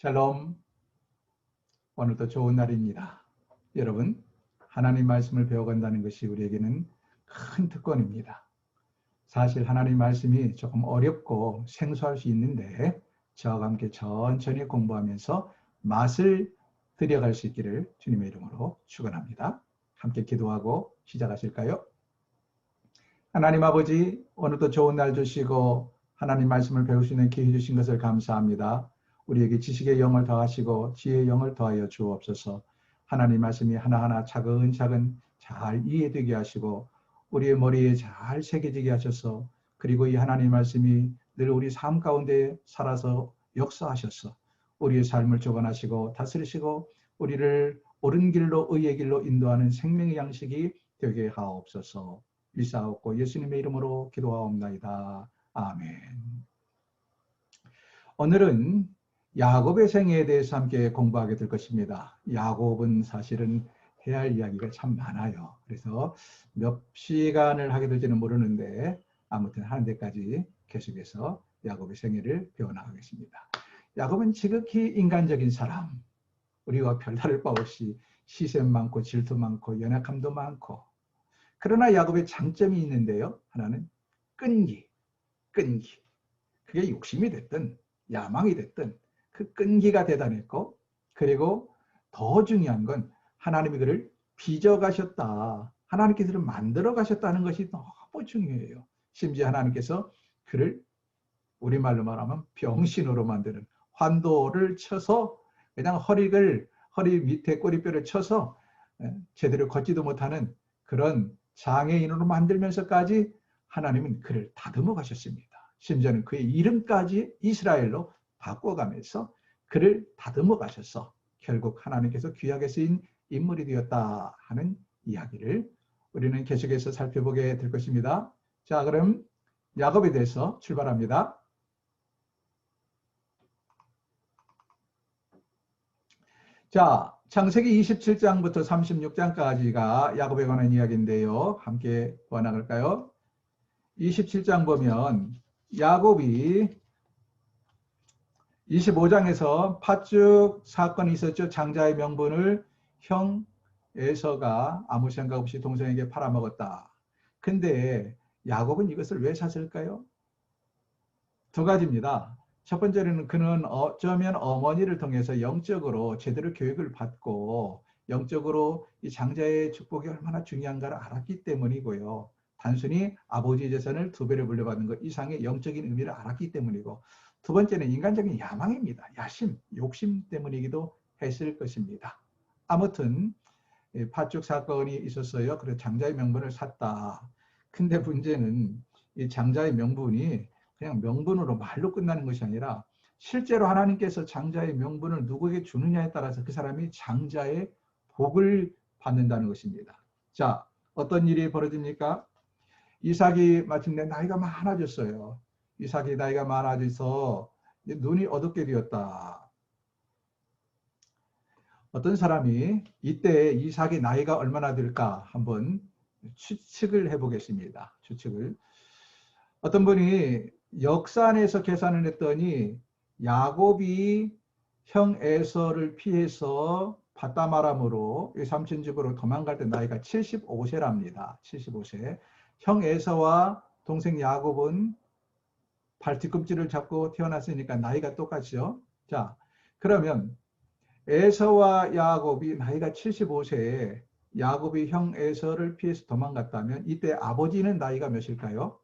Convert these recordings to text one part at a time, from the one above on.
샬롬. 오늘도 좋은 날입니다. 여러분, 하나님 말씀을 배워간다는 것이 우리에게는 큰 특권입니다. 사실 하나님 말씀이 조금 어렵고 생소할 수 있는데 저와 함께 천천히 공부하면서 맛을 들여갈 수 있기를 주님의 이름으로 축원합니다. 함께 기도하고 시작하실까요? 하나님 아버지, 오늘도 좋은 날 주시고 하나님 말씀을 배울 수 있는 기회 주신 것을 감사합니다. 우리에게 지식의 영을 더하시고 지혜의 영을 더하여 주옵소서. 하나님 말씀이 하나하나 차근차근 잘 이해되게 하시고 우리의 머리에 잘 새겨지게 하셔서, 그리고 이 하나님 말씀이 늘 우리 삶 가운데 살아서 역사하셔서 우리의 삶을 주관하시고 다스리시고 우리를 옳은 길로 의의 길로 인도하는 생명의 양식이 되게 하옵소서. 일사옵고 예수님의 이름으로 기도하옵나이다. 아멘. 오늘은 야곱의 생애에 대해서 함께 공부하게 될 것입니다. 야곱은 사실은 해야 할 이야기가 참 많아요. 그래서 몇 시간을 하게 될지는 모르는데 아무튼 하는 데까지 계속해서 야곱의 생애를 배워나가겠습니다. 야곱은 지극히 인간적인 사람, 우리와 별다를 바 없이 시샘 많고 질투 많고 연약함도 많고, 그러나 야곱의 장점이 있는데요. 하나는 끈기. 그게 욕심이 됐든 야망이 됐든 그 끈기가 대단했고, 그리고 더 중요한 건 하나님이 그를 빚어가셨다. 하나님께서 그를 만들어 가셨다는 것이 너무 중요해요. 심지어 하나님께서 그를 우리말로 말하면 병신으로 만드는, 환도를 쳐서 그냥 허리 밑에 꼬리뼈를 쳐서 제대로 걷지도 못하는 그런 장애인으로 만들면서까지 하나님은 그를 다듬어 가셨습니다. 심지어는 그의 이름까지 이스라엘로 바꿔가면서 그를 다듬어 가셔서 결국 하나님께서 귀하게 쓰인 인물이 되었다 하는 이야기를 우리는 계속해서 살펴보게 될 것입니다. 자, 그럼 야곱에 대해서 출발합니다. 자, 창세기 27장부터 36장까지가 야곱에 관한 이야기인데요. 함께 보아나갈까요? 27장 보면 야곱이 25장에서 팥죽 사건이 있었죠. 장자의 명분을 형 에서가 아무 생각 없이 동생에게 팔아먹었다. 근데 야곱은 이것을 왜 샀을까요? 두 가지입니다. 첫 번째는 그는 어쩌면 어머니를 통해서 영적으로 제대로 교육을 받고 영적으로 이 장자의 축복이 얼마나 중요한가를 알았기 때문이고요. 단순히 아버지의 재산을 2배를 물려받는 것 이상의 영적인 의미를 알았기 때문이고, 두 번째는 인간적인 야망입니다. 야심, 욕심 때문이기도 했을 것입니다. 아무튼 팥죽 사건이 있었어요. 그래서 장자의 명분을 샀다. 근데 문제는 이 장자의 명분이 그냥 명분으로 말로 끝나는 것이 아니라 실제로 하나님께서 장자의 명분을 누구에게 주느냐에 따라서 그 사람이 장자의 복을 받는다는 것입니다. 자, 어떤 일이 벌어집니까? 이삭이 마침내 나이가 많아졌어요. 이삭이 나이가 많아져서 눈이 어둡게 되었다. 어떤 사람이 이때 이삭의 나이가 얼마나 될까 한번 추측을 해보겠습니다. 추측을. 어떤 분이 역산해서 계산을 했더니 야곱이 형 에서를 피해서 바다마람으로 삼촌 집으로 도망갈 때 나이가 75세랍니다. 75세. 형 에서와 동생 야곱은 발 뒤꿈치를 잡고 태어났으니까 나이가 똑같죠. 자, 그러면 에서와 야곱이 나이가 75세에 야곱이 형 에서를 피해서 도망갔다면 이때 아버지는 나이가 몇일까요?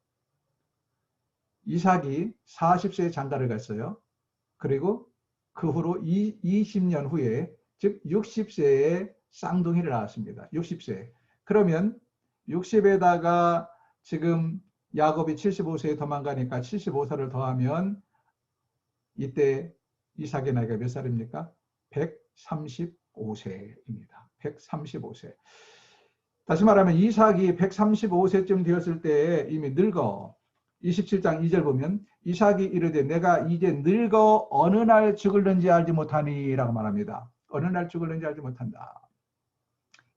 이삭이 40세에 장가를 갔어요. 그리고 그 후로 20년 후에, 즉 60세에 쌍둥이를 낳았습니다. 60세. 그러면 60에다가 지금 야곱이 75세에 도망가니까 75살을 더하면 이때 이삭의 나이가 몇 살입니까? 135세입니다. 135세. 다시 말하면 이삭이 135세쯤 되었을 때 이미 늙어. 27장 2절 보면 이삭이 이르되 내가 이제 늙어 어느 날 죽을는지 알지 못하니 라고 말합니다. 어느 날 죽을는지 알지 못한다.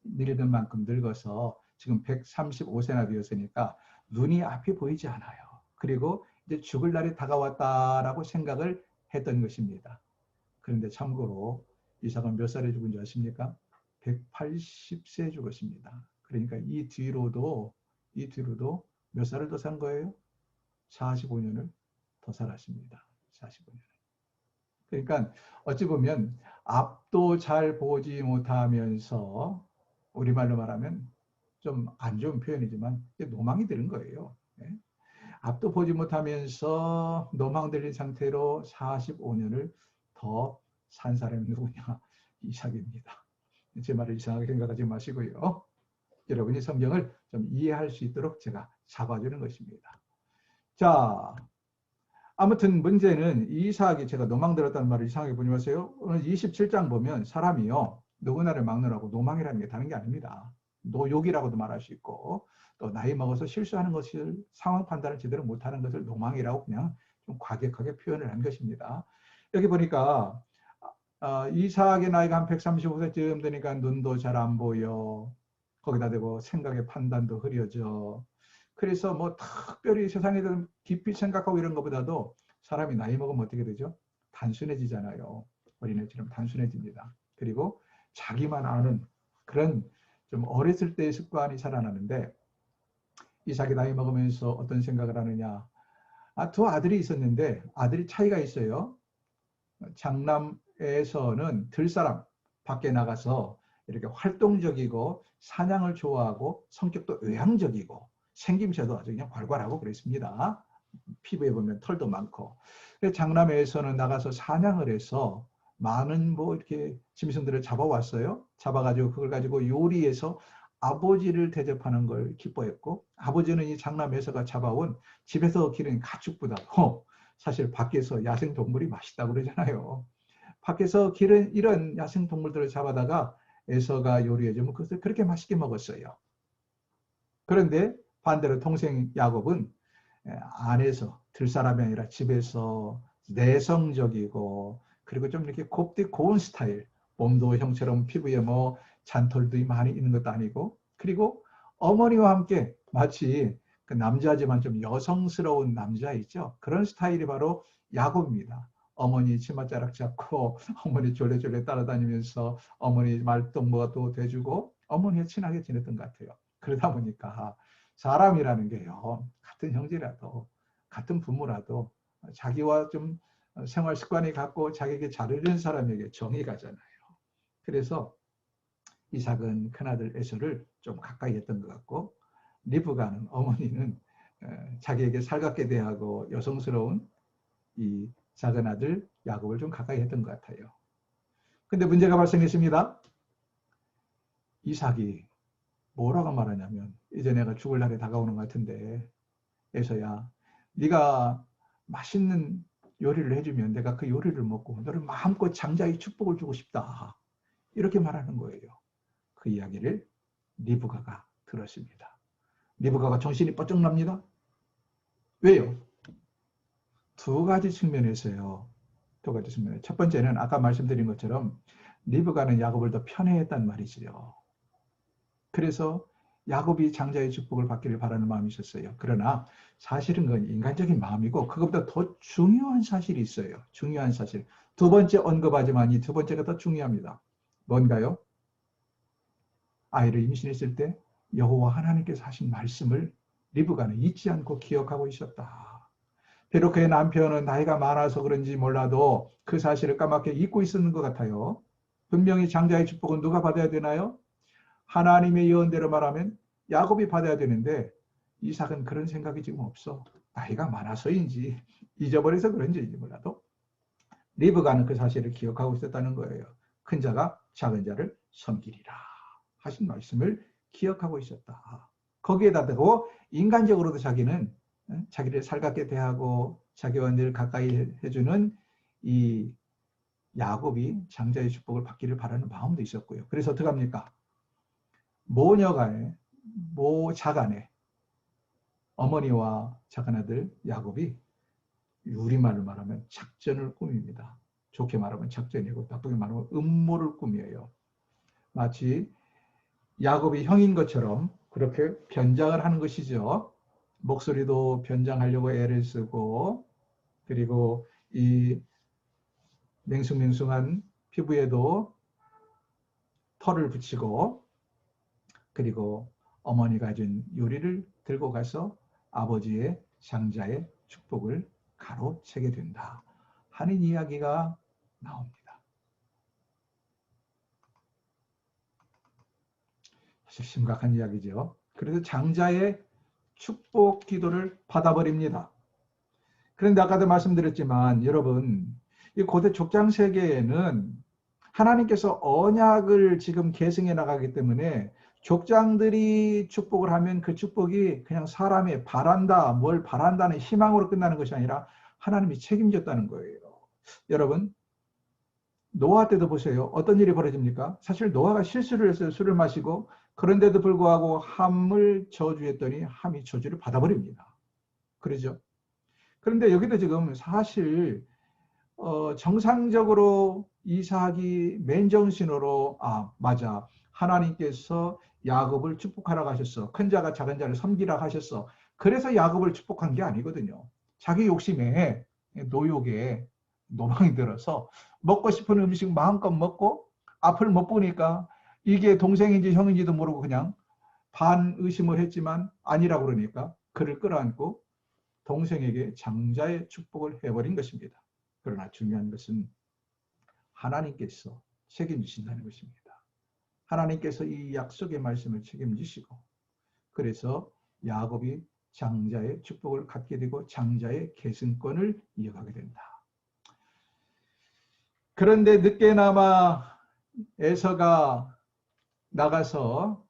늙은 만큼 늙어서 지금 135세나 되었으니까 눈이 앞이 보이지 않아요. 그리고 이제 죽을 날이 다가왔다라고 생각을 했던 것입니다. 그런데 참고로 이삭은 몇 살에 죽은 줄 아십니까? 180세에 죽었습니다. 그러니까 이 뒤로도 몇 살을 더 산 거예요? 45년을 더 살았습니다. 45년. 그러니까 어찌 보면 앞도 잘 보지 못하면서, 우리말로 말하면 좀 안 좋은 표현이지만 노망이 드는 거예요. 네? 앞도 보지 못하면서 노망 들린 상태로 45년을 더 산 사람이 누구냐? 이삭입니다. 제 말을 이상하게 생각하지 마시고요. 여러분이 성경을 좀 이해할 수 있도록 제가 잡아주는 것입니다. 자, 아무튼 문제는 이삭이, 제가 노망 들었다는 말을 이상하게 보지 마세요. 오늘 27장 보면 사람이요, 누구나를 막느라고 노망이라는 게 다른 게 아닙니다. 노욕이라고도 말할 수 있고, 또 나이 먹어서 실수하는 것을, 상황 판단을 제대로 못하는 것을 노망이라고 그냥 좀 과격하게 표현을 한 것입니다. 여기 보니까 이삭의 나이가 한 135세쯤 되니까 눈도 잘 안 보여. 거기다 대고 생각의 판단도 흐려져. 그래서 뭐 특별히 세상에 대해 깊이 생각하고 이런 것보다도 사람이 나이 먹으면 어떻게 되죠? 단순해지잖아요. 어린애처럼 단순해집니다. 그리고 자기만 아는 그런 좀 어렸을 때의 습관이 살아나는데, 이삭이 나이 먹으면서 어떤 생각을 하느냐. 두 아들이 있었는데 아들이 차이가 있어요. 장남에서는 들사람, 밖에 나가서 이렇게 활동적이고 사냥을 좋아하고 성격도 외향적이고 생김새도 아주 그냥 괄괄하고 그랬습니다. 피부에 보면 털도 많고. 장남에서는 나가서 사냥을 해서 많은 뭐 이렇게 짐승들을 잡아왔어요. 잡아가지고 그걸 가지고 요리해서 아버지를 대접하는 걸 기뻐했고, 아버지는 이 장남에서가 잡아온 집에서 기른 가축보다도 사실 밖에서 야생동물이 맛있다고 그러잖아요. 밖에서 기른 이런 야생동물들을 잡아다가 에서가 요리해주면 그것을 그렇게 맛있게 먹었어요. 그런데 반대로 동생 야곱은 안에서, 들사람이 아니라 집에서 내성적이고, 그리고 좀 이렇게 곱디 고운 스타일, 몸도 형처럼 피부에 뭐 잔털도 많이 있는 것도 아니고, 그리고 어머니와 함께 마치 그 남자지만 좀 여성스러운 남자 있죠. 그런 스타일이 바로 야곱입니다. 어머니 치맛자락 잡고 어머니 졸래졸래 따라다니면서 어머니 말동무도 돼주고 어머니와 친하게 지냈던 것 같아요. 그러다 보니까 사람이라는 게요, 같은 형제라도 같은 부모라도 자기와 좀 생활 습관이 같고 자기에게 잘해주는 사람에게 정이 가잖아요. 그래서 이삭은 큰아들 에서를 좀 가까이 했던 것 같고, 리브가는, 어머니는 자기에게 살갑게 대하고 여성스러운 이 작은 아들 야곱을 좀 가까이 했던 것 같아요. 근데 문제가 발생했습니다. 이삭이 뭐라고 말하냐면, 이제 내가 죽을 날이 다가오는 것 같은데 에서야, 네가 맛있는 요리를 해주면 내가 그 요리를 먹고 너를 마음껏 장자의 축복을 주고 싶다, 이렇게 말하는 거예요. 그 이야기를 리브가가 들었습니다. 리브가가 정신이 번쩍 납니다. 왜요? 두 가지 측면에서요. 두 가지 측면에. 첫 번째는 아까 말씀드린 것처럼 리브가는 야곱을 더 편애했단 말이지요. 그래서 야곱이 장자의 축복을 받기를 바라는 마음이 있었어요. 그러나 사실은 그건 인간적인 마음이고, 그것보다 더 중요한 사실이 있어요. 중요한 사실. 두 번째 언급하지만 이 두 번째가 더 중요합니다. 뭔가요? 아이를 임신했을 때 여호와 하나님께서 하신 말씀을 리브가는 잊지 않고 기억하고 있었다. 비록 그의 남편은 나이가 많아서 그런지 몰라도 그 사실을 까맣게 잊고 있었는 것 같아요. 분명히 장자의 축복은 누가 받아야 되나요? 하나님의 예언대로 말하면 야곱이 받아야 되는데, 이삭은 그런 생각이 지금 없어. 나이가 많아서인지 잊어버려서 그런지 몰라도 리브가는 그 사실을 기억하고 있었다는 거예요. 큰 자가 작은 자를 섬기리라 하신 말씀을 기억하고 있었다. 거기에다 대고 인간적으로도 자기는 자기를 살갑게 대하고 자기와 늘 가까이 해주는 이 야곱이 장자의 축복을 받기를 바라는 마음도 있었고요. 그래서 어떻게 합니까? 모녀간에, 모자간에 어머니와 작은 아들 야곱이, 우리말로 말하면 작전을 꾸밉니다. 좋게 말하면 작전이고 나쁘게 말하면 음모를 꾸며요. 마치 야곱이 형인 것처럼 그렇게 변장을 하는 것이죠. 목소리도 변장하려고 애를 쓰고, 그리고 이 맹숭맹숭한 피부에도 털을 붙이고 그리고 어머니가 준 요리를 들고 가서 아버지의 장자의 축복을 가로채게 된다 하는 이야기가 나옵니다. 사실 심각한 이야기죠. 그래서 장자의 축복 기도를 받아버립니다. 그런데 아까도 말씀드렸지만 여러분, 이 고대 족장 세계에는 하나님께서 언약을 지금 계승해 나가기 때문에 족장들이 축복을 하면 그 축복이 그냥 사람이 바란다, 뭘 바란다는 희망으로 끝나는 것이 아니라 하나님이 책임졌다는 거예요. 여러분, 노아 때도 보세요. 어떤 일이 벌어집니까? 사실 노아가 실수를 했어요. 술을 마시고. 그런데도 불구하고 함을 저주했더니 함이 저주를 받아버립니다. 그러죠? 그런데 여기도 지금 사실 정상적으로 이삭이 맨정신으로 맞아 하나님께서 야곱을 축복하라고 하셨어. 큰 자가 작은 자를 섬기라고 하셨어. 그래서 야곱을 축복한 게 아니거든요. 자기 욕심에 노욕에 노망이 들어서 먹고 싶은 음식 마음껏 먹고 앞을 못 보니까 이게 동생인지 형인지도 모르고 그냥 반 의심을 했지만 아니라고 그러니까 그를 끌어안고 동생에게 장자의 축복을 해버린 것입니다. 그러나 중요한 것은 하나님께서 책임지신다는 것입니다. 하나님께서 이 약속의 말씀을 책임지시고 그래서 야곱이 장자의 축복을 갖게 되고 장자의 계승권을 이어가게 된다. 그런데 늦게나마 에서가 나가서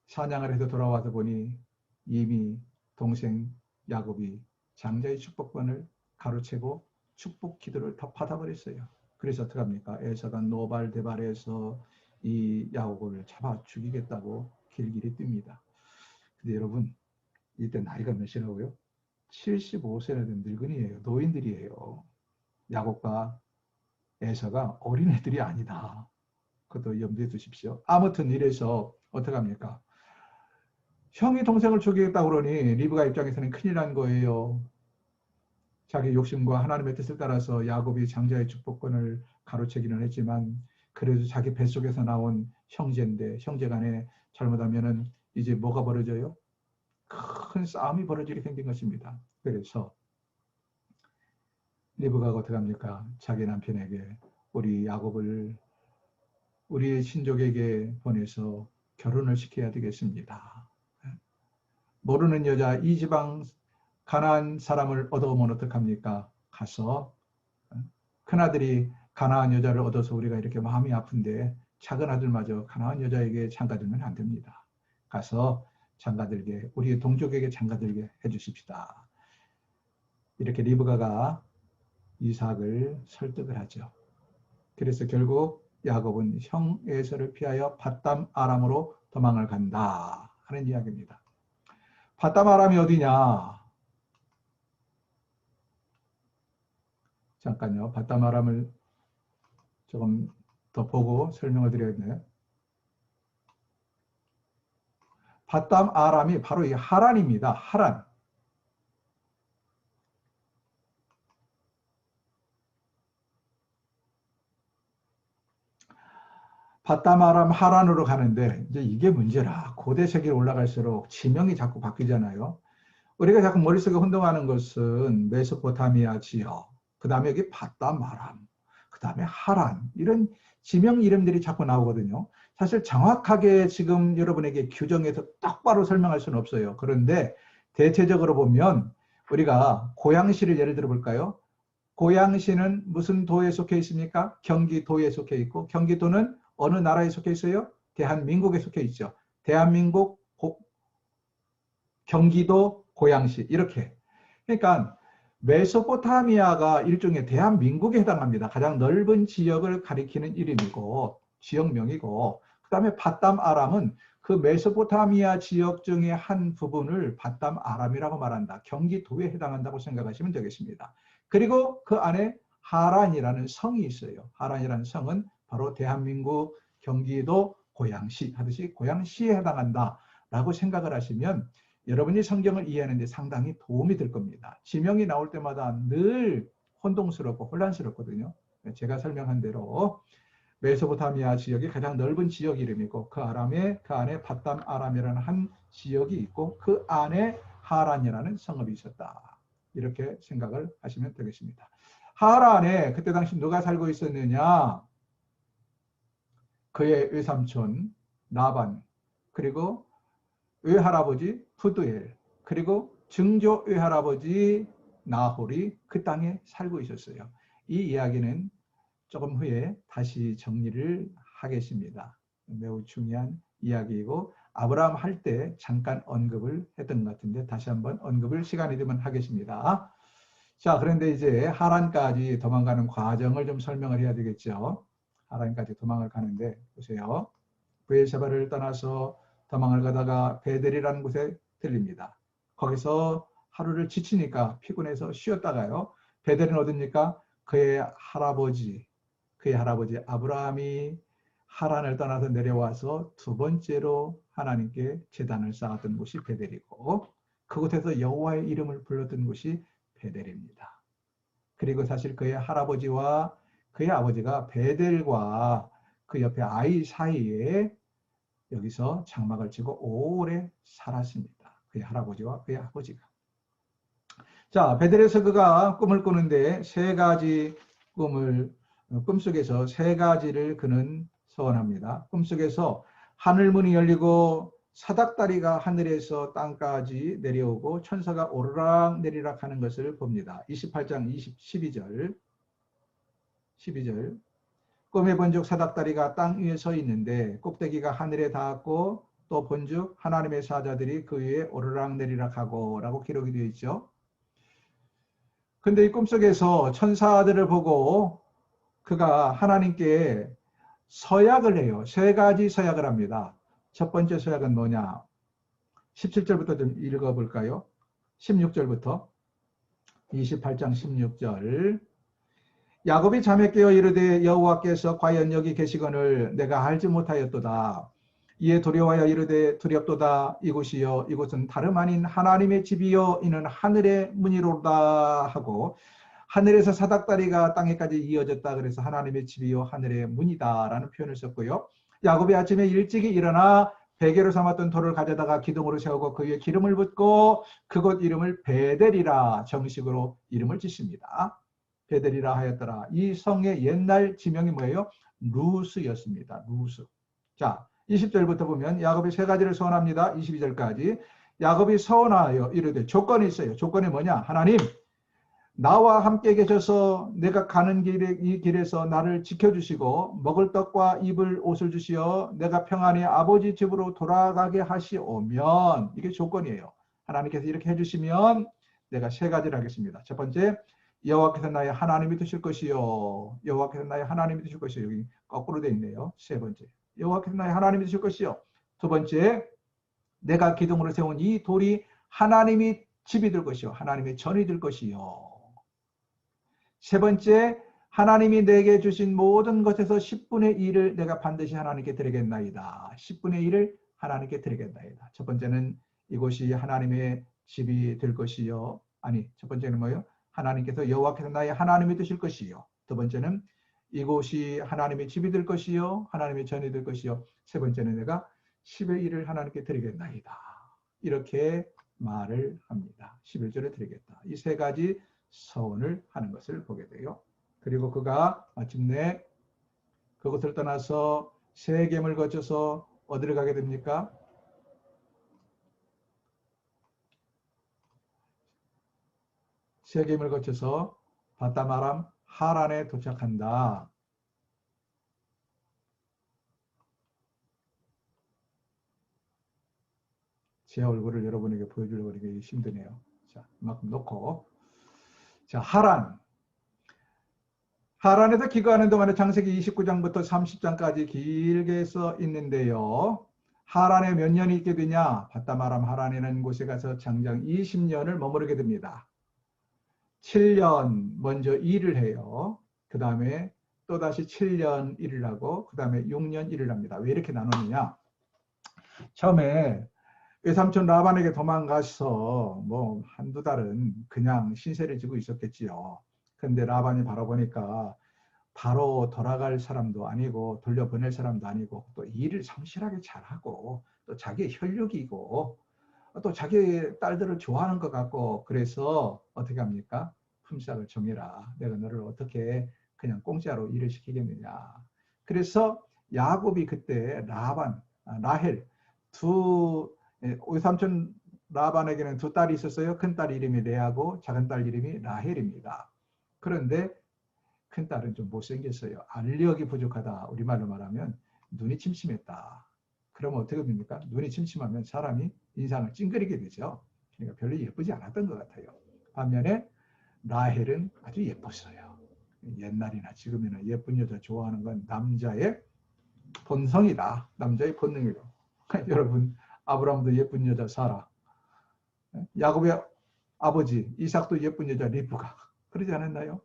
사냥을 해서 돌아와서 보니 이미 동생 야곱이 장자의 축복권을 가로채고 축복 기도를 다 받아버렸어요. 그래서 어떡합니까? 에서가 노발대발해서 이 야곱을 잡아 죽이겠다고 길길이 뜁니다. 근데 여러분, 이때 나이가 몇이라고요? 75세나 된 늙은이에요. 노인들이에요. 야곱과 에서가 어린애들이 아니다. 그것도 염두에 두십시오. 아무튼 이래서 어떡합니까? 형이 동생을 죽이겠다고 그러니 리브가 입장에서는 큰일 난 거예요. 자기 욕심과 하나님의 뜻을 따라서 야곱이 장자의 축복권을 가로채기는 했지만 그래도 자기 뱃속에서 나온 형제인데 형제 간에 잘못하면은 이제 뭐가 벌어져요? 큰 싸움이 벌어지게 생긴 것입니다. 그래서 리브가가 어떻게 합니까? 자기 남편에게 우리 야곱을 우리 신족에게 보내서 결혼을 시켜야 되겠습니다. 모르는 여자 이 지방 가나안 사람을 얻어오면 어떡합니까? 가서 큰아들이 가나안 여자를 얻어서 우리가 이렇게 마음이 아픈데 작은 아들마저 가나안 여자에게 장가들면 안 됩니다. 가서 장가들게 우리 동족에게 장가들게 해주십시다. 이렇게 리브가가 이삭을 설득을 하죠. 그래서 결국 야곱은 형 에서를 피하여 밧담 아람으로 도망을 간다 하는 이야기입니다. 밧담 아람이 어디냐? 잠깐요. 밧담 아람을 조금 더 보고 설명을 드려야겠네요. 밧담 아람이 바로 이 하란입니다. 하란. 밧담 아람 하란으로 가는데 이제 이게 문제라. 고대 세계로 올라갈수록 지명이 자꾸 바뀌잖아요. 우리가 자꾸 머릿속에 혼동하는 것은 메소포타미아 지역, 그 다음에 여기 밧담 아람, 그 다음에 하란 이런 지명 이름들이 자꾸 나오거든요. 사실 정확하게 지금 여러분에게 규정해서 똑바로 설명할 수는 없어요. 그런데 대체적으로 보면 우리가 고양시를 예를 들어 볼까요? 고양시는 무슨 도에 속해 있습니까? 경기도에 속해 있고 경기도는 어느 나라에 속해 있어요? 대한민국에 속해 있죠. 대한민국, 경기도, 고양시 이렇게. 그러니까 메소포타미아가 일종의 대한민국에 해당합니다. 가장 넓은 지역을 가리키는 이름이고 지역명이고 그 다음에 밧담 아람은 그 메소포타미아 지역 중에 한 부분을 밧담 아람이라고 말한다. 경기도에 해당한다고 생각하시면 되겠습니다. 그리고 그 안에 하란이라는 성이 있어요. 하란이라는 성은 바로 대한민국 경기도 고양시 하듯이 고양시에 해당한다라고 생각을 하시면 여러분이 성경을 이해하는 데 상당히 도움이 될 겁니다. 지명이 나올 때마다 늘 혼동스럽고 혼란스럽거든요. 제가 설명한 대로 메소포타미아 지역이 가장 넓은 지역 이름이고 그 안에 바담 아람이라는 한 지역이 있고 그 안에 하란이라는 성읍이 있었다. 이렇게 생각을 하시면 되겠습니다. 하란에 그때 당시 누가 살고 있었느냐? 그의 외삼촌 라반, 그리고 외할아버지 푸드엘, 그리고 증조 외할아버지 나홀이 그 땅에 살고 있었어요. 이 이야기는 조금 후에 다시 정리를 하겠습니다. 매우 중요한 이야기이고 아브라함 할 때 잠깐 언급을 했던 것 같은데 다시 한번 언급을 시간이 되면 하겠습니다. 자, 그런데 이제 하란까지 도망가는 과정을 좀 설명을 해야 되겠죠. 하란까지 도망을 가는데 보세요. 브엘세바를 떠나서 도망을 가다가 베델이라는 곳에 들립니다. 거기서 하루를 지치니까 피곤해서 쉬었다가요. 베델은 어딥니까? 그의 할아버지 아브라함이 하란을 떠나서 내려와서 두 번째로 하나님께 제단을 쌓았던 곳이 베델이고 그곳에서 여호와의 이름을 불렀던 곳이 베델입니다. 그리고 사실 그의 할아버지와 그의 아버지가 베델과 그 옆에 아이 사이에 여기서 장막을 치고 오래 살았습니다. 그의 할아버지와 그의 아버지가. 자, 베델에서 그가 꿈을 꾸는데 세 가지 꿈속에서 세 가지를 그는 소원합니다. 꿈속에서 하늘문이 열리고 사닥다리가 하늘에서 땅까지 내려오고 천사가 오르락 내리락 하는 것을 봅니다. 28장 12절 꿈에 본즉 사닥다리가 땅 위에 서 있는데 꼭대기가 하늘에 닿았고 또 본즉 하나님의 사자들이 그 위에 오르락 내리락 하고 라고 기록이 되어 있죠. 근데 이 꿈속에서 천사들을 보고 그가 하나님께 서약을 해요. 세 가지 서약을 합니다. 첫 번째 서약은 뭐냐? 17절부터 좀 읽어볼까요? 16절부터 28장 16절 야곱이 잠에 깨어 이르되 여호와께서 과연 여기 계시거늘 내가 알지 못하였도다. 이에 두려워하여 이르되 두렵도다. 이곳이요 이곳은 다름 아닌 하나님의 집이요 이는 하늘의 문이로다 하고 하늘에서 사닥다리가 땅에까지 이어졌다. 그래서 하나님의 집이요 하늘의 문이다 라는 표현을 썼고요. 야곱이 아침에 일찍이 일어나 베개로 삼았던 돌을 가져다가 기둥으로 세우고 그 위에 기름을 붓고 그곳 이름을 베델이라 정식으로 이름을 짓습니다. 베델이라 하였더라. 이 성의 옛날 지명이 뭐예요? 루스였습니다. 루스. 자, 20절부터 보면 야곱이 세 가지를 소원합니다. 22절까지. 야곱이 소원하여 이르되 조건이 있어요. 조건이 뭐냐? 하나님, 나와 함께 계셔서 내가 가는 이 길에서 나를 지켜주시고 먹을 떡과 입을 옷을 주시어 내가 평안히 아버지 집으로 돌아가게 하시오면 이게 조건이에요. 하나님께서 이렇게 해주시면 내가 세 가지를 하겠습니다. 첫 번째, 여호와께서 나의 하나님이 되실 것이요. 여호와께서 나의 하나님이 되실 것이요. 여기 거꾸로 되어 있네요. 세 번째, 여호와께서 나의 하나님이 되실 것이요. 두 번째, 내가 기둥으로 세운 이 돌이 하나님이 집이 될 것이요. 하나님의 전이 될 것이요. 세 번째, 하나님이 내게 주신 모든 것에서 10분의 1을 내가 반드시 하나님께 드리겠나이다. 10분의 1을 하나님께 드리겠나이다. 첫 번째는 이곳이 하나님의 집이 될 것이요. 아니, 첫 번째는 뭐예요? 하나님께서 여호와께서 나의 하나님이 되실 것이요. 두 번째는 이곳이 하나님의 집이 될 것이요. 하나님의 전이 될 것이요. 세 번째는 내가 10의 1을 하나님께 드리겠나이다. 이렇게 말을 합니다. 11절에 드리겠다. 이 세 가지 서원을 하는 것을 보게 돼요. 그리고 그가 마침내 그곳을 떠나서 세겜을 거쳐서 어디를 가게 됩니까? 세겜을 거쳐서 바담 아람 하란에 도착한다. 제 얼굴을 여러분에게 보여주려고 이게 힘드네요. 자, 이만큼 놓고. 자, 하란에서 기거하는 동안에 창세기 29장부터 30장까지 길게 써 있는데요. 하란에 몇 년이 있게 되냐? 바담 아람 하란이라는 곳에 가서 장장 20년을 머무르게 됩니다. 7년 먼저 일을 해요. 그 다음에 또다시 7년 일을 하고 그 다음에 6년 일을 합니다. 왜 이렇게 나누느냐? 처음에 외삼촌 라반에게 도망가서 뭐 한두 달은 그냥 신세를 지고 있었겠지요. 근데 라반이 바라보니까 바로 돌아갈 사람도 아니고 돌려보낼 사람도 아니고 또 일을 성실하게 잘하고 또 자기의 혈육이고 또 자기 딸들을 좋아하는 것 같고 그래서 어떻게 합니까? 품삯을 정해라. 내가 너를 어떻게 그냥 공짜로 일을 시키겠느냐. 그래서 야곱이 그때 라헬 두 외삼촌 라반에게는 두 딸이 있었어요. 큰 딸 이름이 레아고 작은 딸 이름이 라헬입니다. 그런데 큰 딸은 좀 못생겼어요. 알력이 부족하다. 우리말로 말하면 눈이 침침했다. 그러면 어떻게 됩니까? 눈이 침침하면 사람이 인상을 찡그리게 되죠. 그러니까 별로 예쁘지 않았던 것 같아요. 반면에 라헬은 아주 예뻤어요. 옛날이나 지금이나 예쁜 여자 좋아하는 건 남자의 본성이다. 남자의 본능이다. 여러분, 아브라함도 예쁜 여자 사라. 야곱의 아버지 이삭도 예쁜 여자 리브가. 그러지 않았나요?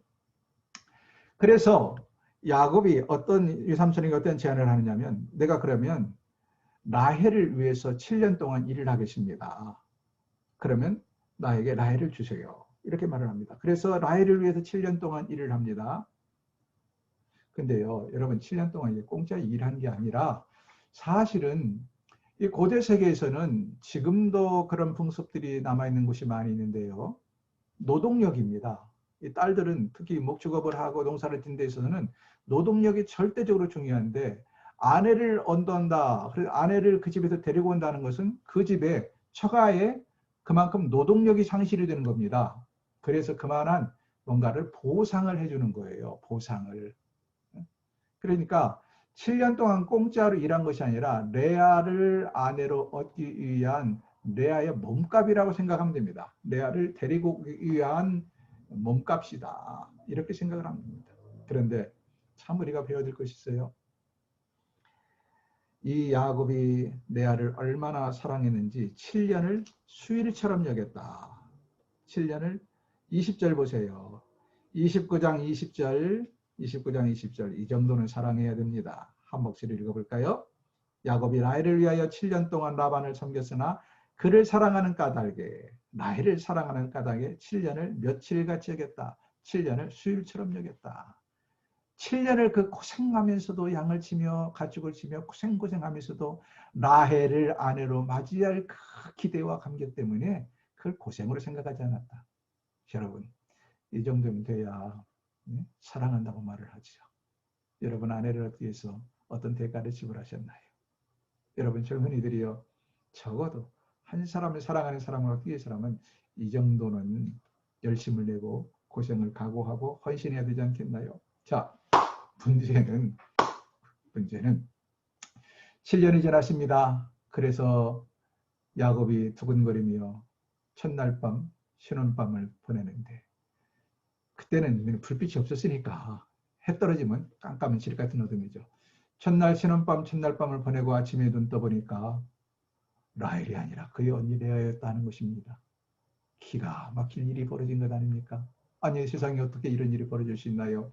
그래서 야곱이 어떤 유삼촌에게 어떤 제안을 하느냐면 내가 그러면 라헬을 위해서 7년 동안 일을 하겠습니다. 그러면 나에게 라헬을 주세요. 이렇게 말을 합니다. 그래서 라헬을 위해서 7년 동안 일을 합니다. 근데요, 여러분 7년 동안 이게 공짜 일한 게 아니라 사실은 이 고대 세계에서는 지금도 그런 풍습들이 남아있는 곳이 많이 있는데요. 노동력입니다. 이 딸들은 특히 목축업을 하고 농사를 짓는 데 있어서는 노동력이 절대적으로 중요한데 아내를 언도한다. 그래서 아내를 그 집에서 데리고 온다는 것은 그 집에 처가에 그만큼 노동력이 상실이 되는 겁니다. 그래서 그만한 뭔가를 보상을 해주는 거예요. 보상을. 그러니까 7년 동안 공짜로 일한 것이 아니라 레아를 아내로 얻기 위한 레아의 몸값이라고 생각하면 됩니다. 레아를 데리고 오기 위한 몸값이다. 이렇게 생각을 합니다. 그런데 참 우리가 배워야 될 것이 있어요. 이 야곱이 레아를 얼마나 사랑했는지 7년을 수일처럼 여겼다. 7년을 20절 보세요. 29장 20절, 29장 20절 이 정도는 사랑해야 됩니다. 한 목소리 읽어볼까요? 야곱이 라헬을 위하여 7년 동안 라반을 섬겼으나 그를 사랑하는 까닭에 라헬을 사랑하는 까닭에 7년을 며칠같이 여겼다. 7년을 수일처럼 여겼다. 7년을 그 고생하면서도 양을 치며 가축을 치며 고생하면서도 라헬을 아내로 맞이할 그 기대와 감격 때문에 그걸 고생으로 생각하지 않았다. 여러분 이 정도면 돼야 사랑한다고 말을 하죠. 여러분 아내를 얻기 위해서 어떤 대가를 지불하셨나요? 여러분 젊은이들이요. 적어도 한 사람을 사랑하는 사람을 얻기 위해서라면 이 정도는 열심을 내고 고생을 각오하고 헌신해야 되지 않겠나요? 자, 문제는 7년이 지났습니다. 그래서 야곱이 두근거리며 첫날 밤 신혼밤을 보내는데 그때는 불빛이 없었으니까 해 떨어지면 깜깜한 질 같은 어둠이죠. 첫날 신혼밤 첫날 밤을 보내고 아침에 눈 떠보니까 라헬이 아니라 그의 언니 레아였다는 것입니다. 기가 막힐 일이 벌어진 것 아닙니까? 아니 세상에 어떻게 이런 일이 벌어질 수 있나요?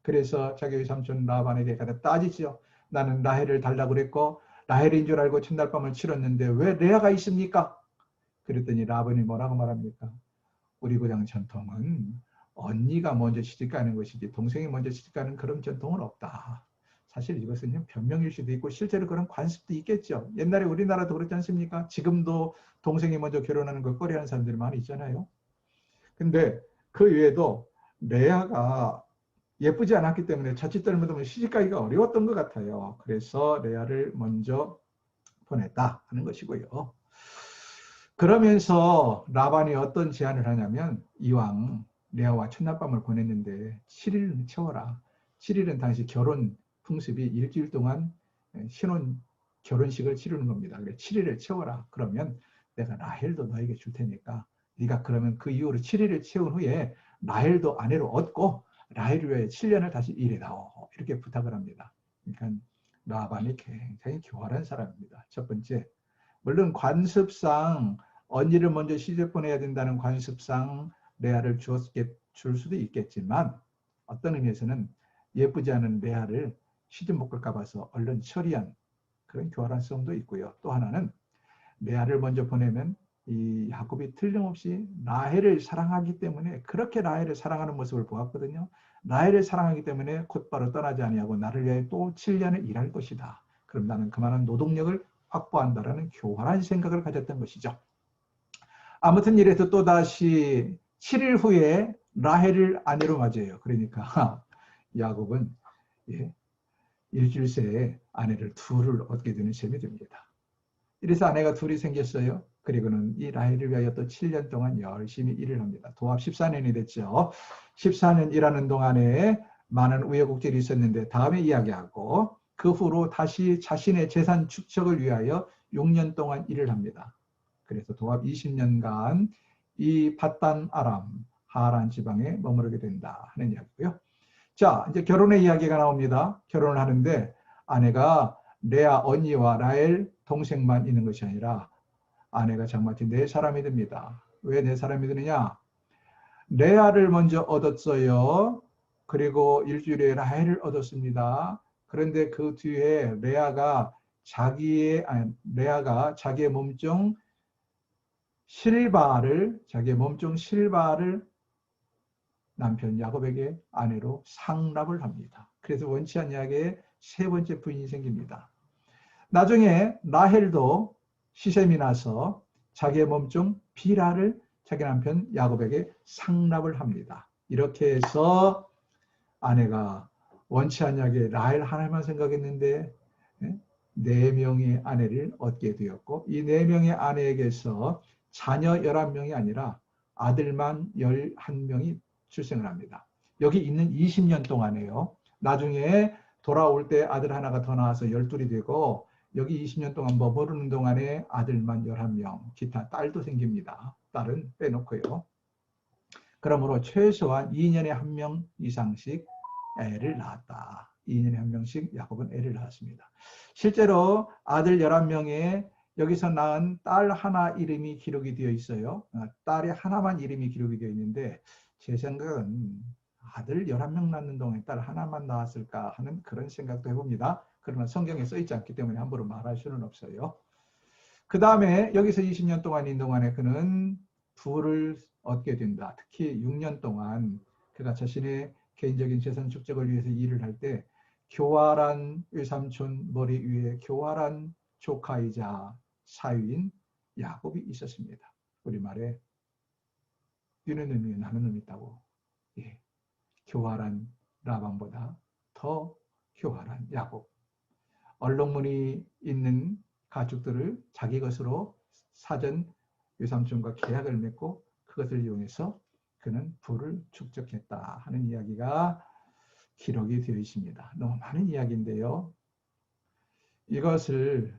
그래서 자기 삼촌 라반에게 가서 따지죠. 나는 라헬을 달라고 그랬고 라헬인 줄 알고 첫날 밤을 치렀는데 왜 레아가 있습니까? 그랬더니 라반이 뭐라고 말합니까? 우리 고장 전통은 언니가 먼저 시집가는 것이지 동생이 먼저 시집가는 그런 전통은 없다. 사실 이것은 변명일 수도 있고 실제로 그런 관습도 있겠죠. 옛날에 우리나라도 그렇지 않습니까? 지금도 동생이 먼저 결혼하는 걸 꺼려하는 사람들이 많이 있잖아요. 근데 그 외에도 레아가 예쁘지 않았기 때문에 자칫 잘못하면 시집가기가 어려웠던 것 같아요. 그래서 레아를 먼저 보냈다 하는 것이고요. 그러면서 라반이 어떤 제안을 하냐면 이왕 레아와 첫날밤을 보냈는데 7일은 채워라. 7일은 당시 결혼 풍습이 일주일 동안 신혼 결혼식을 치르는 겁니다. 그래 7일을 채워라. 그러면 내가 라헬도 너에게 줄 테니까 네가 그러면 그 이후로 7일을 채운 후에 라헬도 아내로 얻고 라헬을 위해 7년을 다시 일해다오. 이렇게 부탁을 합니다. 그러니까 라반이 굉장히 교활한 사람입니다. 첫 번째, 물론 관습상 언니를 먼저 시집 보내야 된다는 관습상 레아를 줄 수도 있겠지만 어떤 의미에서는 예쁘지 않은 레아를 시집 못 갈까 봐서 얼른 처리한 그런 교활한 성도 있고요. 또 하나는 레아를 먼저 보내면 이 야곱이 틀림없이 라헬을 사랑하기 때문에 그렇게 라헬을 사랑하는 모습을 보았거든요. 라헬을 사랑하기 때문에 곧바로 떠나지 아니하고 나를 위해 또 7년을 일할 것이다. 그럼 나는 그만한 노동력을 확보한다라는 교활한 생각을 가졌던 것이죠. 아무튼 이래서 또다시 7일 후에 라헬을 아내로 맞이해요. 그러니까 야곱은 일주일 새에 아내를 둘을 얻게 되는 셈이 됩니다. 이래서 아내가 둘이 생겼어요. 그리고는 이 라헬을 위하여 또 7년 동안 열심히 일을 합니다. 도합 14년이 됐죠. 14년 일하는 동안에 많은 우여곡절이 있었는데 다음에 이야기하고 그 후로 다시 자신의 재산 축적을 위하여 6년 동안 일을 합니다. 그래서 도합 20년간 이 밧단 아람 하란 지방에 머무르게 된다 하는 이야기고요. 자, 이제 결혼의 이야기가 나옵니다. 결혼을 하는데 아내가 레아 언니와 라헬 동생만 있는 것이 아니라 아내가 장마치 4사람이 됩니다. 왜 4사람이 되느냐? 레아를 먼저 얻었어요. 그리고 일주일에 라헬을 얻었습니다. 그런데 그 뒤에 레아가 자기의 몸종 자기의 몸종 실바를 남편 야곱에게 아내로 상납을 합니다. 그래서 원치 않냐게 세 번째 부인이 생깁니다. 나중에 라헬도 시셈이 나서 자기의 몸종 비라를 자기 남편 야곱에게 상납을 합니다. 이렇게 해서 아내가 원치 않냐게 라헬 하나만 생각했는데 4명의 아내를 얻게 되었고 이 4명의 아내에게서 자녀 11명이 아니라 아들만 11명이 출생을 합니다. 여기 있는 20년 동안에요. 나중에 돌아올 때 아들 하나가 더 나와서 12이 되고 여기 20년 동안 머무르는 동안에 아들만 11명, 기타 딸도 생깁니다. 딸은 빼놓고요. 그러므로 최소한 2년에 1명 이상씩 애를 낳았다. 2년에 1명씩 야곱은 애를 낳았습니다. 실제로 아들 11명에 여기서 낳은 딸 하나 이름이 기록이 되어 있어요. 딸이 하나만 이름이 기록이 되어 있는데 제 생각은 아들 11명 낳는 동안에 딸 하나만 낳았을까 하는 그런 생각도 해봅니다. 그러나 성경에 써있지 않기 때문에 함부로 말할 수는 없어요. 그 다음에 여기서 20년 동안인 동안에 그는 부를 얻게 된다. 특히 6년 동안 그가 자신의 개인적인 재산 축적을 위해서 일을 할 때 교활한 외삼촌 머리 위에 교활한 조카이자 사위인 야곱이 있었습니다. 우리말에 뛰는 놈이 나는 놈이 있다고. 예. 교활한 라반보다 더 교활한 야곱. 얼룩무늬 있는 가축들을 자기 것으로 사전 외삼촌과 계약을 맺고 그것을 이용해서 그는 부를 축적했다 하는 이야기가 기록이 되어 있습니다. 너무 많은 이야기인데요. 이것을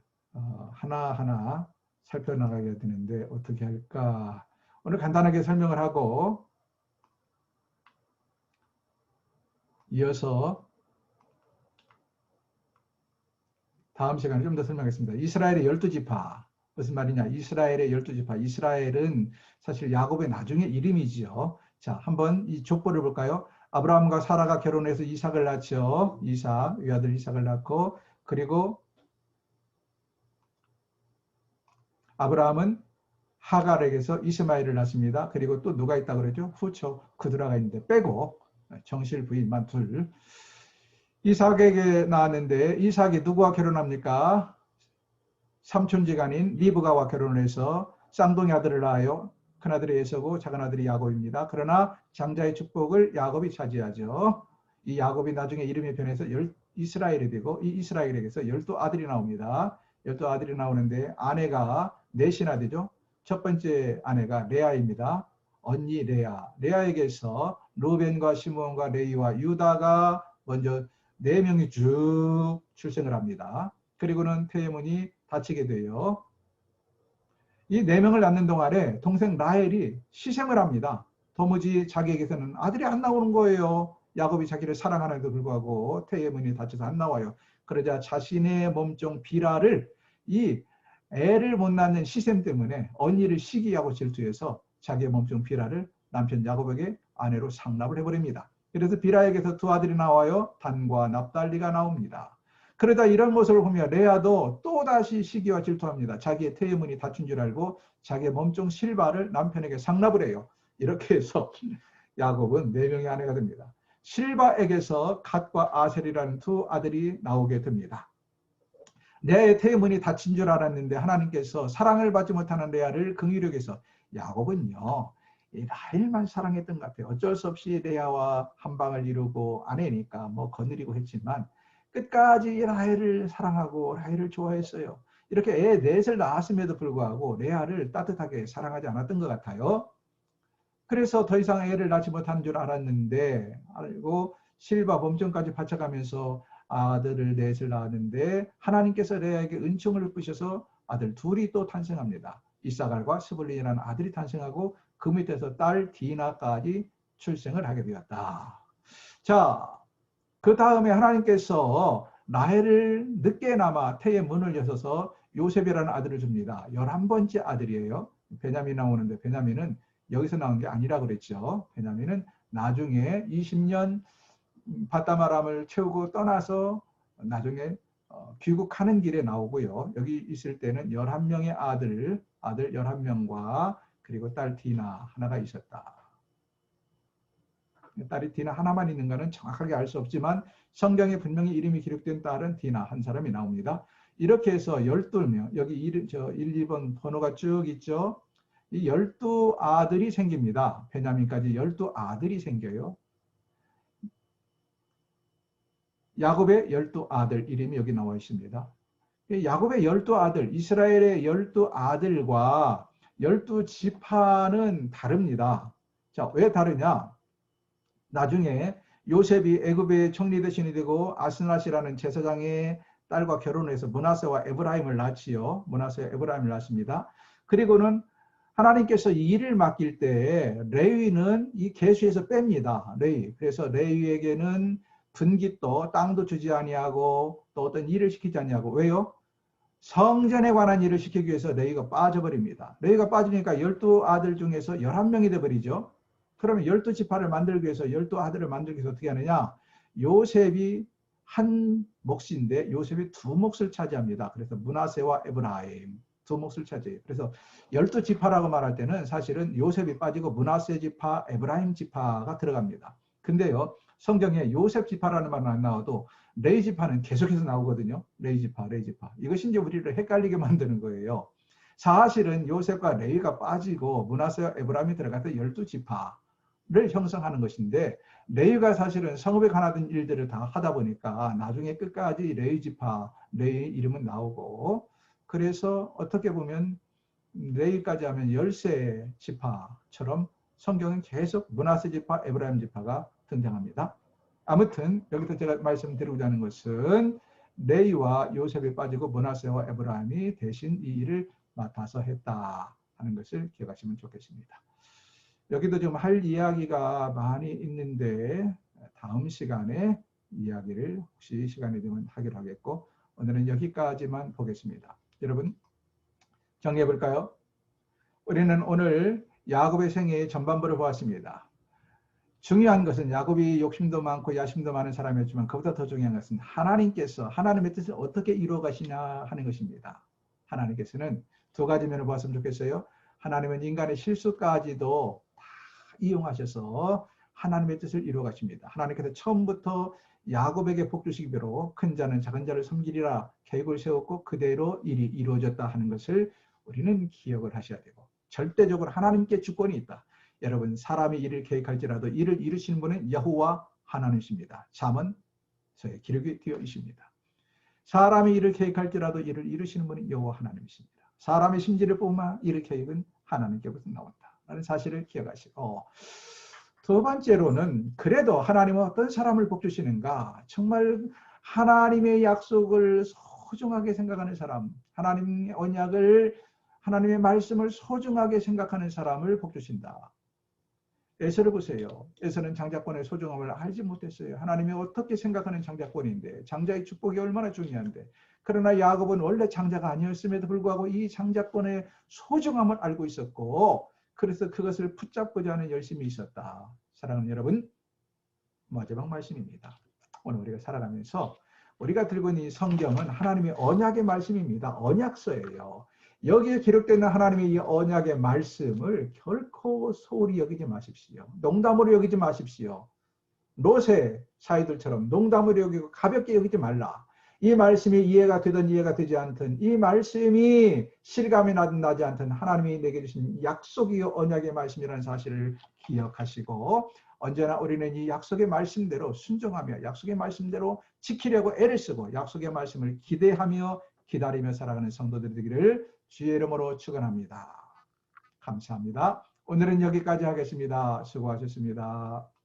하나하나 살펴나가게 되는데 어떻게 할까? 오늘 간단하게 설명을 하고 이어서 다음 시간에 좀 더 설명하겠습니다. 이스라엘의 12지파. 무슨 말이냐? 이스라엘의 12지파. 이스라엘은 사실 야곱의 나중에 이름이지요. 자, 한번 이 족보를 볼까요? 아브라함과 사라가 결혼해서 이삭을 낳죠. 이삭, 외아들 이삭을 낳고, 그리고 아브라함은 하갈에게서 이스마엘을 낳습니다. 그리고 또 누가 있다고 그러죠? 후처 그드라가 있는데 빼고 정실 부인만 둘. 이삭에게 낳았는데 이삭이 누구와 결혼합니까? 삼촌지간인 리브가와 결혼을 해서 쌍둥이 아들을 낳아요. 큰아들이 에서고 작은아들이 야곱입니다. 그러나 장자의 축복을 야곱이 차지하죠. 이 야곱이 나중에 이름이 변해서 이스라엘이 되고 이 이스라엘에게서 12아들이 나옵니다. 12아들이 나오는데 아내가 넷이나 되죠. 첫 번째 아내가 레아입니다. 언니 레아에게서 루벤과 시므온과 레위와 유다가 먼저 4명이 쭉 출생을 합니다. 그리고는 태문이 다치게 돼요. 이 4명을 낳는 동안에 동생 라헬이 시샘을 합니다. 도무지 자기에게서는 아들이 안 나오는 거예요. 야곱이 자기를 사랑하는데도 불구하고 태문이 다쳐서 안 나와요. 그러자 자신의 몸종 비라를 이 애를 못 낳는 시샘 때문에 언니를 시기하고 질투해서 자기의 몸종 비라를 남편 야곱에게 아내로 상납을 해버립니다. 그래서 비라에게서 2 아들이 나와요. 단과 납달리가 나옵니다. 그러다 이런 모습을 보며 레아도 또다시 시기와 질투합니다. 자기의 태의문이 다친 줄 알고 자기의 몸종 실바를 남편에게 상납을 해요. 이렇게 해서 야곱은 4명의 아내가 됩니다. 실바에게서 갓과 아셀이라는 두 아들이 나오게 됩니다. 레아의 태의문이 다친 줄 알았는데 하나님께서 사랑을 받지 못하는 레아를 긍휼히 여기서 야곱은요, 이 라헬만 사랑했던 것 같아요. 어쩔 수 없이 레아와 한방을 이루고 아내니까 뭐 거느리고 했지만 끝까지 라헬을 사랑하고 라헬을 좋아했어요. 이렇게 애 넷을 낳았음에도 불구하고 레아를 따뜻하게 사랑하지 않았던 것 같아요. 그래서 더 이상 애를 낳지 못한 줄 알았는데 알고 실바 범정까지 바쳐가면서 아들을 넷을 낳았는데 하나님께서 레아에게 은총을 베푸셔서 아들 둘이 또 탄생합니다. 이사갈과 스불린이라는 아들이 탄생하고 그 밑에서 딸 디나까지 출생을 하게 되었다. 자, 그 다음에 하나님께서 라헬을 늦게나마 태의 문을 여셔서 요셉이라는 아들을 줍니다. 11번째 아들이에요. 베냐민 나오는데 베냐민은 여기서 나온 게 아니라고 그랬죠. 베냐민은 나중에 20년 바다마람을 채우고 떠나서 나중에 귀국하는 길에 나오고요. 여기 있을 때는 11명의 아들 11명과 그리고 딸 디나 하나가 있었다. 딸이 디나 하나만 있는가는 정확하게 알 수 없지만 성경에 분명히 이름이 기록된 딸은 디나 한 사람이 나옵니다. 이렇게 해서 12명, 여기 1, 2번 번호가 쭉 있죠. 이 12아들이 생깁니다. 베냐민까지 12아들이 생겨요. 야곱의 12아들 이름이 여기 나와 있습니다. 야곱의 12아들, 이스라엘의 12아들과 12지파는 다릅니다. 자, 왜 다르냐? 나중에 요셉이 애굽의 총리 대신이 되고 아스낫이라는 제사장의 딸과 결혼해서 므낫세와 에브라임을 낳지요. 므낫세와 에브라임을 낳습니다. 그리고는 하나님께서 이 일을 맡길 때 레위는 이 계수에서 뺍니다. 레위. 그래서 레위에게는 분깃도 땅도 주지 아니하고 또 어떤 일을 시키지 아니하고 왜요? 성전에 관한 일을 시키기 위해서 레위가 빠져버립니다. 레위가 빠지니까 12아들 중에서 11명이 돼버리죠. 그러면 12지파를 만들기 위해서 12아들을 만들기 위해서 어떻게 하느냐? 요셉이 한 몫인데 요셉이 두 몫을 차지합니다. 그래서 므낫세와 에브라임 두 몫을 차지해요. 그래서 12지파라고 말할 때는 사실은 요셉이 빠지고 므낫세 지파, 에브라임 지파가 들어갑니다. 근데요, 성경에 요셉 지파라는 말은 안 나와도 레위 지파는 계속해서 나오거든요. 레위 지파. 이것이 이제 우리를 헷갈리게 만드는 거예요. 사실은 요셉과 레위가 빠지고 므낫세와 에브라임이 들어가서 12지파를 형성하는 것인데 레위가 사실은 성읍에 관한 일들을 다 하다 보니까 나중에 끝까지 레위 지파, 레위 이름은 나오고 그래서 어떻게 보면 레위까지 하면 13지파처럼 성경은 계속 므낫세 지파, 에브라임 지파가 등장합니다. 아무튼 여기서 제가 말씀드리고자 하는 것은 레위와 요셉이 빠지고 므낫세와 에브라임이 대신 이 일을 맡아서 했다 하는 것을 기억하시면 좋겠습니다. 여기도 좀 할 이야기가 많이 있는데 다음 시간에 이야기를 혹시 시간이 되면 하기로 하겠고 오늘은 여기까지만 보겠습니다. 여러분 정리해 볼까요? 우리는 오늘 야곱의 생애의 전반부를 보았습니다. 중요한 것은 야곱이 욕심도 많고 야심도 많은 사람이었지만 그보다 더 중요한 것은 하나님께서 하나님의 뜻을 어떻게 이루어 가시냐 하는 것입니다. 하나님께서는 두 가지 면을 보았으면 좋겠어요. 하나님은 인간의 실수까지도 다 이용하셔서 하나님의 뜻을 이루어 가십니다. 하나님께서 처음부터 야곱에게 복 주시기로 큰 자는 작은 자를 섬기리라 계획을 세웠고 그대로 일이 이루어졌다 하는 것을 우리는 기억을 하셔야 되고 절대적으로 하나님께 주권이 있다. 여러분 사람이 일을 계획할지라도 일을 이루시는 분은 여호와 하나님이십니다. 잠언서에 기록이 되어 있습니다. 사람이 일을 계획할지라도 일을 이루시는 분은 여호와 하나님이십니다. 사람의 심지를 뽑으면 일의 계획은 하나님께부터 나온다 라는 사실을 기억하시고 두 번째로는 그래도 하나님은 어떤 사람을 복 주시는가 정말 하나님의 약속을 소중하게 생각하는 사람 하나님의 언약을 하나님의 말씀을 소중하게 생각하는 사람을 복 주신다. 에서를 보세요. 에서는 장자권의 소중함을 알지 못했어요. 하나님이 어떻게 생각하는 장자권인데 장자의 축복이 얼마나 중요한데 그러나 야곱은 원래 장자가 아니었음에도 불구하고 이 장자권의 소중함을 알고 있었고 그래서 그것을 붙잡고자 하는 열심이 있었다. 사랑하는 여러분 마지막 말씀입니다. 오늘 우리가 살아가면서 우리가 들고 있는 이 성경은 하나님의 언약의 말씀입니다. 언약서예요. 여기에 기록되는 하나님의 이 언약의 말씀을 결코 소홀히 여기지 마십시오. 농담으로 여기지 마십시오. 롯의 사이들처럼 농담으로 여기고 가볍게 여기지 말라. 이 말씀이 이해가 되든 이해가 되지 않든 이 말씀이 실감이 나든 나지 않든 하나님이 내게 주신 약속이 언약의 말씀이라는 사실을 기억하시고 언제나 우리는 이 약속의 말씀대로 순종하며 약속의 말씀대로 지키려고 애를 쓰고 약속의 말씀을 기대하며 기다리며 살아가는 성도들이 되기를 주의 이름으로 축원합니다. 감사합니다. 오늘은 여기까지 하겠습니다. 수고하셨습니다.